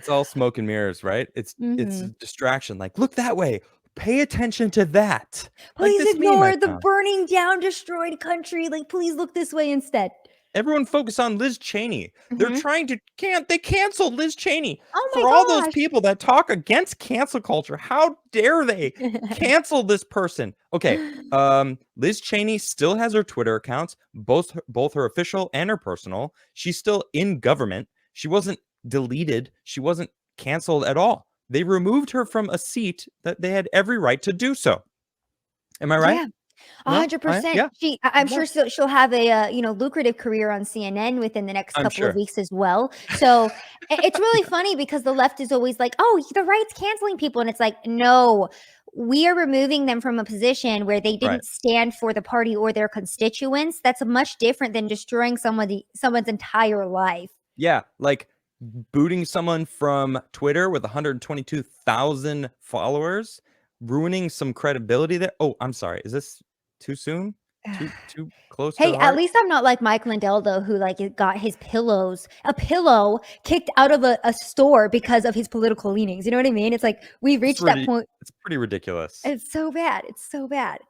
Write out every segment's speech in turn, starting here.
It's all smoke and mirrors, right? It's a Hmm. distraction. Like, look that way. Pay attention to that. Like Please this meme I ignore the found. burning down, destroyed country. Like, please look this way instead. Everyone focus on Liz Cheney. They're Hmm. trying to they canceled Liz Cheney. Oh For all those my people that talk against cancel culture, how dare they gosh. cancel this person? Okay, Liz Cheney still has her Twitter accounts, both her official and her personal. She's still in government. She wasn't deleted. She wasn't canceled at all. They removed her from a seat that they had every right to do so. Am I right? Yeah, No? I 100%. yeah. I'm Yeah. sure she'll have a lucrative career on CNN within the next I'm couple of sure. weeks as well. So it's really funny because the left is always like, "Oh, the right's canceling people," and it's like, no, we are removing them from a position where they Right. didn't stand for the party or their constituents. That's much different than destroying someone's entire life. Yeah, like booting someone from Twitter with 122,000 followers, ruining some credibility there. Oh, I'm sorry. Is this too soon? Too close to Hey, the at heart? least I'm not like Mike Lindell though, who like got his a pillow kicked out of a store because of his political leanings. You know what I mean? It's like we reached that point. It's pretty ridiculous. It's so bad. It's so bad.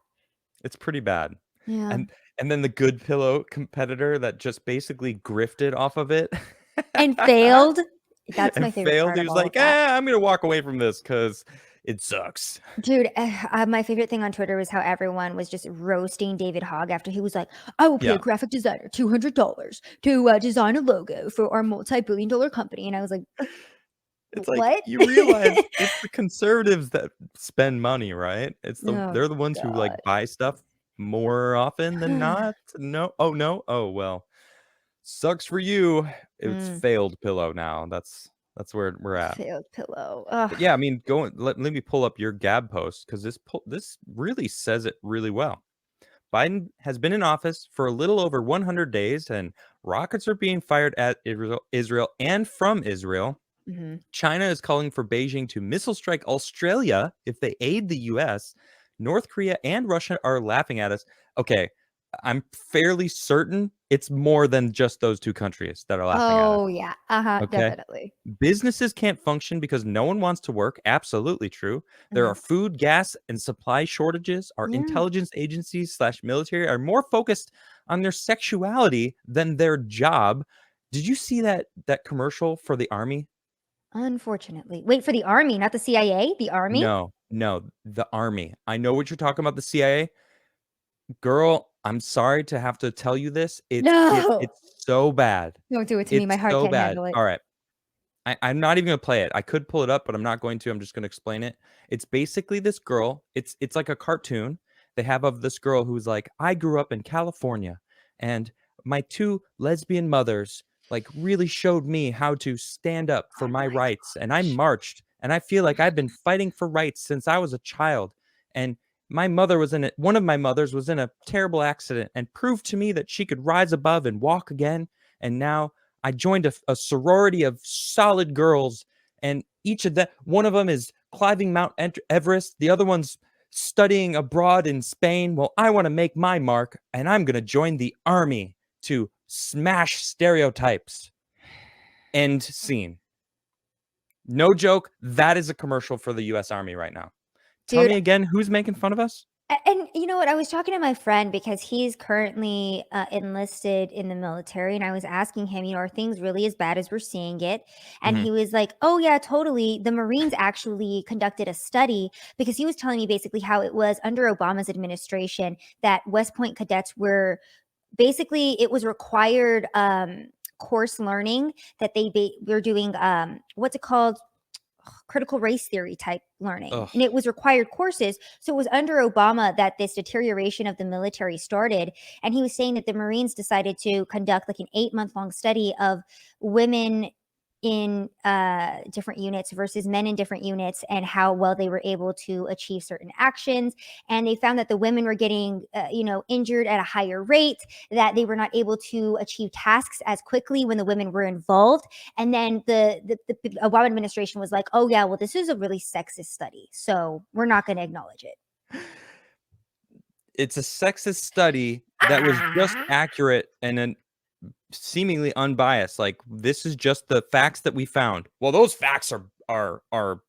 It's pretty bad. Yeah. And then the good pillow competitor that just basically grifted off of it And failed. That's my and favorite failed. part He of was all of like, that. I'm gonna walk away from this because it sucks. Dude, my favorite thing on Twitter was how everyone was just roasting David Hogg after he was like, I will pay a Yeah. graphic designer $200 to design a logo for our multi-billion-dollar company. And I was like, It's like what? you realize it's the conservatives that spend money, right? Oh, They're the ones who like God. buy stuff more often than not. No. Oh no. Oh well. Sucks for you. It's Mm, failed pillow now. That's where we're at. failed pillow. But Ugh. yeah, I mean, let me pull up your Gab post because this really says it really well. Biden has been in office for a little over 100 days, and rockets are being fired at Israel and from Israel. Mhm. China is calling for Beijing to missile strike Australia if they aid the US. North Korea and Russia are laughing at us. Okay, I'm fairly certain it's more than just those two countries that are laughing at us. Oh, yeah. Uh-huh, Okay. definitely. Businesses can't function because no one wants to work. Absolutely true. There are Mhm. food, gas, and supply shortages. Our Yeah, intelligence agencies slash military are more focused on their sexuality than their job. Did you see that commercial for the army? unfortunately. Wait, for the army, not the CIA? The army? No, no, the army. I know what you're talking about, the CIA. Girl, I'm sorry to have to tell you this. No! It's so bad. Don't do it to me, my It's heart so can't bad. handle it. All right. I'm not even gonna play it. I could pull it up, but I'm not going to. I'm just gonna explain it. It's basically this girl. It's like a cartoon they have of this girl who's like, I grew up in California, and my two lesbian mothers like really showed me how to stand up for Oh my my rights, and I gosh. marched, and I feel like I've been fighting for rights since I was a child. And my mother was in it. One of my mothers was in a terrible accident and proved to me that she could rise above and walk again. And now I joined a sorority of solid girls, and each of them, one of them is climbing Mount Everest, the other one's studying abroad in Spain. Well, I want to make my mark, and I'm going to join the army to smash stereotypes. End scene. No joke. That is a commercial for the U.S. Army right now. Tell Dude, me again, who's making fun of us? and you know what? I was talking to my friend because he's currently enlisted in the military, and I was asking him, are things really as bad as we're seeing it? And Mhm. he was like, "Oh yeah, totally." The Marines actually conducted a study because he was telling me basically how it was under Obama's administration that West Point cadets were basically it was required course learning that were doing what's it called, critical race theory type learning, Ugh. and it was required courses. So it was under Obama that this deterioration of the military started. And he was saying that the Marines decided to conduct like an 8-month long study of women in different units versus men in different units and how well they were able to achieve certain actions. And they found that the women were getting injured at a higher rate, that they were not able to achieve tasks as quickly when the women were involved. And then the Obama administration was like, oh yeah, well, this is a really sexist study, so we're not going to acknowledge it. It's a sexist study that was just Ah, accurate and then seemingly unbiased. Like, this is just the facts that we found. Well, those facts are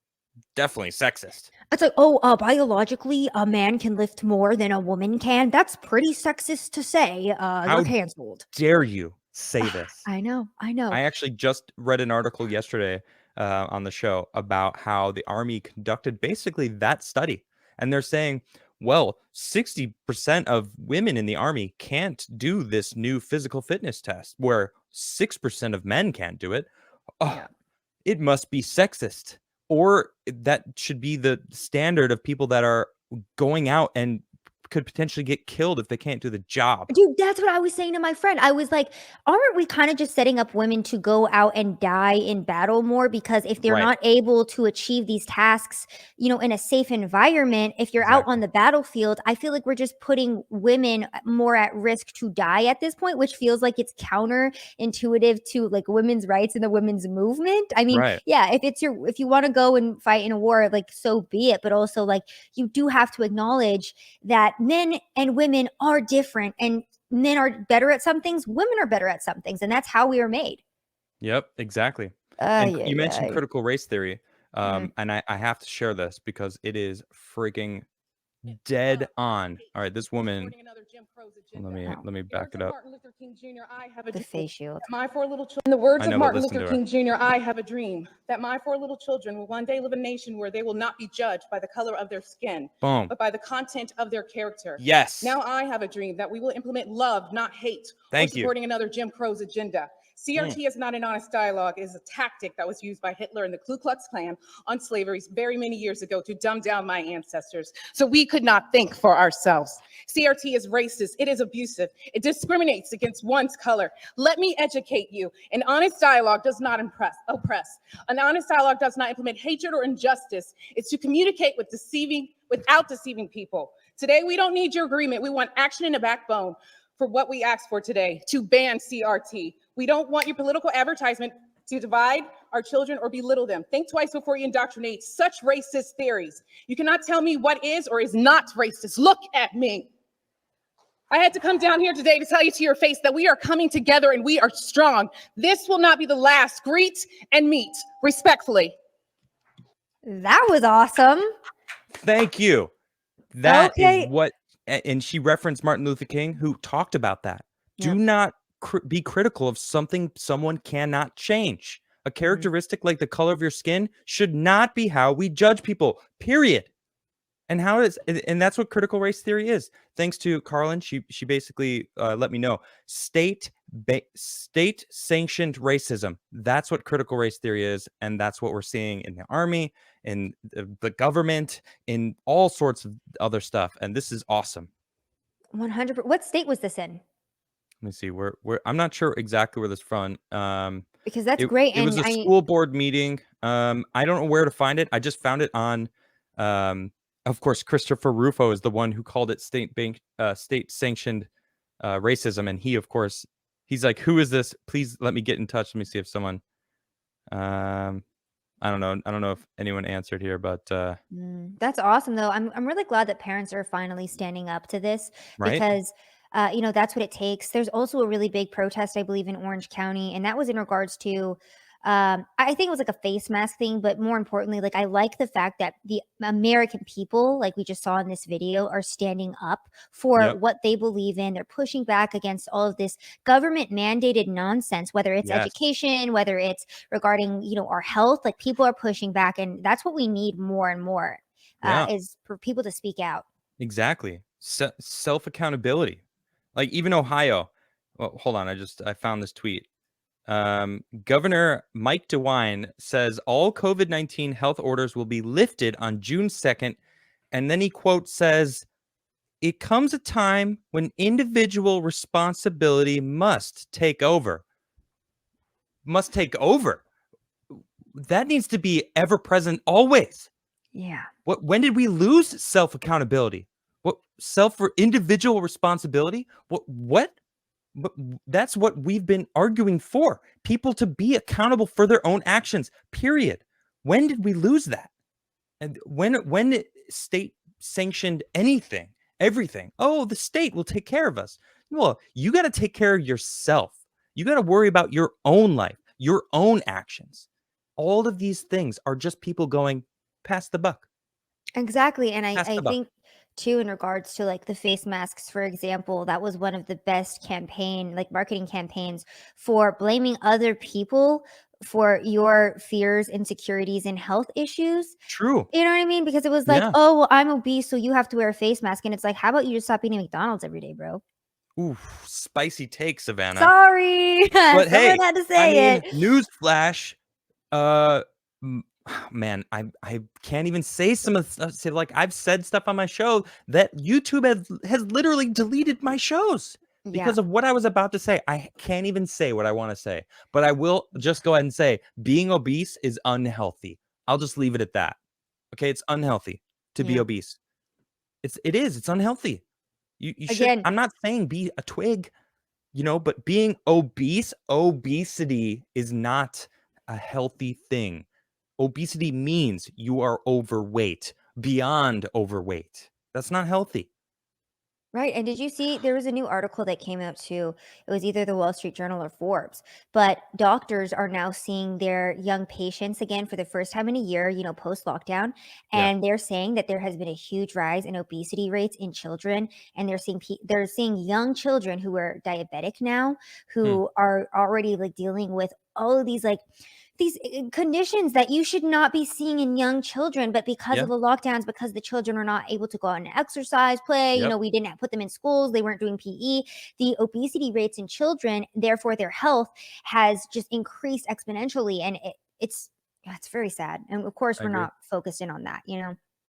definitely sexist. It's like, biologically, a man can lift more than a woman can. That's pretty sexist to say. You're How canceled. dare you say this? I know. I actually just read an article yesterday on the show about how the Army conducted basically that study. And they're saying, well, 60% of women in the Army can't do this new physical fitness test, where 6% of men can't do it. Oh, Yeah. it must be sexist. Or that should be the standard of people that are going out and could potentially get killed if they can't do the job. Dude, that's what I was saying to my friend. I was like, aren't we kind of just setting up women to go out and die in battle more? Because if they're Right. not able to achieve these tasks, in a safe environment, if you're out on Exactly. the battlefield, I feel like we're just putting women more at risk to die at this point, which feels like it's counterintuitive to like women's rights and the women's movement. I mean, Right. yeah, if you want to go and fight in a war, like so be it. But also, like, you do have to acknowledge that men and women are different, and men are better at some things, women are better at some things, and that's how we are made. Yep, exactly. And Yeah, you mentioned yeah. critical race theory, Mm. and I have to share this because it is freaking dead on. All right, this woman. Let me back it up. Martin Luther King Jr., I have a The dream. face shield. My four little children. In the words I of know, but Martin listen Luther to her. King Jr., I have a dream that my four little children will one day live in a nation where they will not be judged by the color of their skin, Boom. but by the content of their character. Yes. Now I have a dream that we will implement love, not hate, Thank or you. supporting another Jim Crow's agenda. CRT is not an honest dialogue. It is a tactic that was used by Hitler and the Ku Klux Klan on slavery very many years ago to dumb down my ancestors so we could not think for ourselves. CRT is racist. It is abusive. It discriminates against one's color. Let me educate you. An honest dialogue does not oppress. An honest dialogue does not implement hatred or injustice. It's to communicate without deceiving people. Today, we don't need your agreement. We want action and a backbone for what we asked for today, to ban CRT. We don't want your political advertisement to divide our children or belittle them. Think twice before you indoctrinate such racist theories. You cannot tell me what is or is not racist. Look at me. I had to come down here today to tell you to your face that we are coming together and we are strong. This will not be the last. Greet and meet respectfully. That was awesome. Thank you. That Okay. is what, and she referenced Martin Luther King, who talked about that. Yep. Do not be critical of something someone cannot change. A characteristic like the color of your skin should not be how we judge people, period. And that's what critical race theory is. Thanks to Carlin, she basically let me know state sanctioned racism. That's what critical race theory is, and that's what we're seeing in the Army, in the government, in all sorts of other stuff. And this is awesome. 100%. What state was this in? Let me see. I'm not sure exactly where this from. Because that's great. It was a school board meeting. I don't know where to find it. I just found it on. Of course, Christopher Rufo is the one who called it state sanctioned racism, and he, of course, he's like, "Who is this? Please let me get in touch. Let me see if someone." I don't know. I don't know if anyone answered here, but that's awesome, though. I'm really glad that parents are finally standing up to this, right? Because that's what it takes. There's also a really big protest, I believe, in Orange County, and that was in regards to I think it was like a face mask thing, but more importantly, like, I like the fact that the American people, like we just saw in this video, are standing up for Yep. what they believe in. They're pushing back against all of this government mandated nonsense, whether it's Yes. education, whether it's regarding, our health. Like, people are pushing back, and that's what we need more and more, Yeah. is for people to speak out. Exactly. Self accountability. Like, even Ohio. Well, hold on. I found this tweet. Governor Mike DeWine says all COVID-19 health orders will be lifted on June 2nd. And then he quote says, "It comes a time when individual responsibility must take over." Must take over. That needs to be ever present always. Yeah. When did we lose self accountability? What individual responsibility? What? But that's what we've been arguing for. People to be accountable for their own actions, period. When did we lose that? And when it state sanctioned everything, oh, the state will take care of us. Well, you got to take care of yourself. You got to worry about your own life, your own actions. All of these things are just people going, pass the buck, Exactly. And pass I the buck. think too, in regards to like the face masks, for example, that was one of the best marketing campaigns for blaming other people for your fears, insecurities, and health issues. True. You know what I mean? Because it was like, Yeah. oh, well, I'm obese, so you have to wear a face mask. And it's like, how about you just stop eating McDonald's every day, bro? Ooh, spicy take, Savannah. Sorry. But Someone hey, had to I say mean, it. newsflash. Uh, man, I can't even say some of the stuff. Say, like, I've said stuff on my show that YouTube has literally deleted my shows because Yeah. of what I was about to say. I can't even say what I want to say, but I will just go ahead and say being obese is unhealthy. I'll just leave it at that. Okay, it's unhealthy to be Yeah. obese. It's unhealthy. You should. Again, I'm not saying be a twig, but being obesity is not a healthy thing. Obesity means you are overweight, beyond overweight. That's not healthy. right. And did you see there was a new article that came out too? It was either the Wall Street Journal or Forbes, but doctors are now seeing their young patients again for the first time in a year, post lockdown. Yeah. And they're saying that there has been a huge rise in obesity rates in children. And they're seeing young children who are diabetic now, who are already like dealing with all of these conditions that you should not be seeing in young children, but because of Yeah. the lockdowns, because the children are not able to go out and exercise, play, Yep. we didn't put them in schools, they weren't doing PE. The obesity rates in children, therefore their health has just increased exponentially. And it's very sad. And of course, I we're agree. not focused in on that,